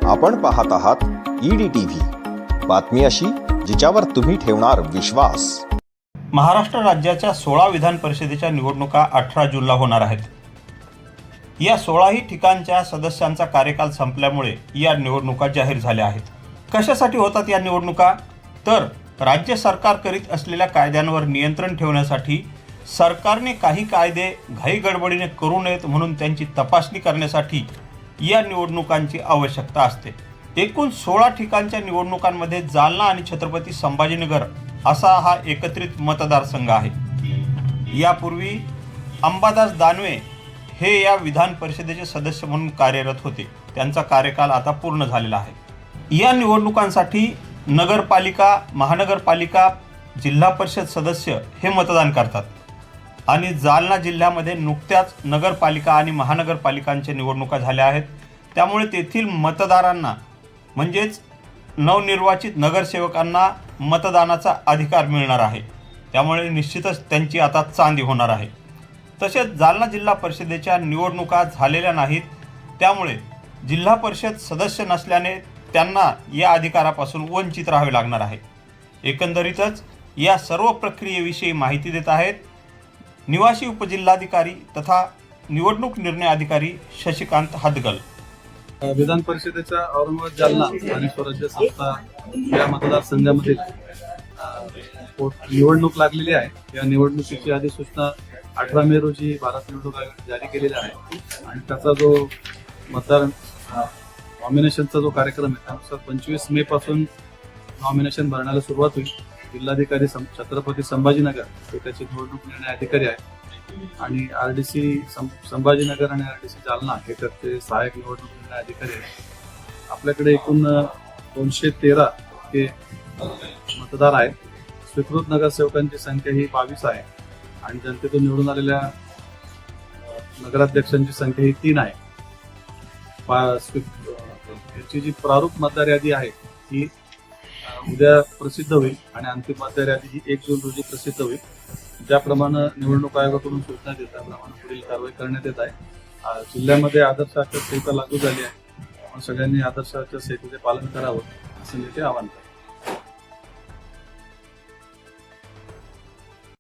आपण पाहत आहात EDTV, बातमी अशी जिच्यावर तुम्ही ठेवणार विश्वास। महाराष्ट्र राज्याच्या 16 विधान परिषदेच्या निवडणुका 18 जूनला होणार आहेत। या 16ही ठिकाणच्या सदस्यांचा कार्यकाल संपल्यामुळे या निवडणुका जाहीर झाल्या आहेत। कशासाठी होतात या निवडणुका? तर राज्य सरकार करीत असलेल्या कायद्यांवर नियंत्रण ठेवण्यासाठी सरकारने काही कायदे घाई गडबडीने करू नयेत म्हणून त्यांची तपासणी करण्यासाठी या निवडणुकांची आवश्यकता असते। एकूण 16 ठिकाणच्या निवडणुकांमध्ये जालना आणि छत्रपती संभाजीनगर असा हा एकत्रित मतदारसंघ आहे। यापूर्वी अंबादास दानवे हे या विधान परिषदेचे सदस्य म्हणून कार्यरत होते। त्यांचा कार्यकाल आता पूर्ण झालेला आहे। या निवडणुकांसाठी नगरपालिका, महानगरपालिका, जिल्हा परिषद सदस्य हे मतदान करतात आणि जालना जिल्ह्यामध्ये नुकत्याच नगरपालिका आणि महानगरपालिकांच्या निवडणुका झाल्या आहेत। त्यामुळे तेथील मतदारांना म्हणजेच नवनिर्वाचित नगरसेवकांना मतदानाचा अधिकार मिळणार आहे। त्यामुळे निश्चितच त्यांची आता चांदी होणार आहे। तसेच जालना जिल्हा परिषदेच्या निवडणुका झालेल्या नाहीत, त्यामुळे जिल्हा परिषद सदस्य नसल्याने त्यांना या अधिकारापासून वंचित राहावे लागणार आहे। एकंदरीतच या सर्व प्रक्रियेविषयी माहिती देत आहेत निवासी उपजिल्हाधिकारी तथा निवडणूक निर्णय अधिकारी शशिकांत हदगल। विधान परिषदेच्या औरंगाबाद, जालना आणि स्वराज्य संस्था या मतदारसंघामध्ये निवडणूक लागलेली आहे। या निवडणुकीची अधिसूचना 18 मे रोजी भारत निवडणूक आयोगाने जारी केलेला आहे आणि त्याचा जो मतदार नॉमिनेशनचा जो कार्यक्रम आहे त्यानुसार 25 मे पासून नॉमिनेशन भरण्याला सुरुवात होईल। जिल्हाधिकारी छत्रपती संभाजीनगर हे त्याचे निवडणूक निर्णय अधिकारी आहेत आणि RDC संभाजीनगर आणि RDC जालना हे त्याचे सहाय्यक निवडणूक निर्णय अधिकारी आहेत। आपल्याकडे एकूण 213 हे मतदार आहेत। स्वीकृत नगरसेवकांची संख्या ही 22 आहे आणि जनतेतून निवडून आलेल्या नगराध्यक्षांची संख्या ही 3 आहे। याची जी प्रारूप मतदार यादी आहे ही उद्या प्रसिद्ध होईल आणि अंतिम मतदार यादी ही 1 जून रोजी प्रसिद्ध होईल। ज्याप्रमाणे निवडणूक आयोगाकडून सूचना देत त्याप्रमाणे पुढील कारवाई करण्यात येत आहे। जिल्ह्यामध्ये आदर्श आचारसंहिता लागू झाली आहे, सगळ्यांनी आदर्श आचारसंहितेचे पालन करावं असं मी ते आवाहन करतो।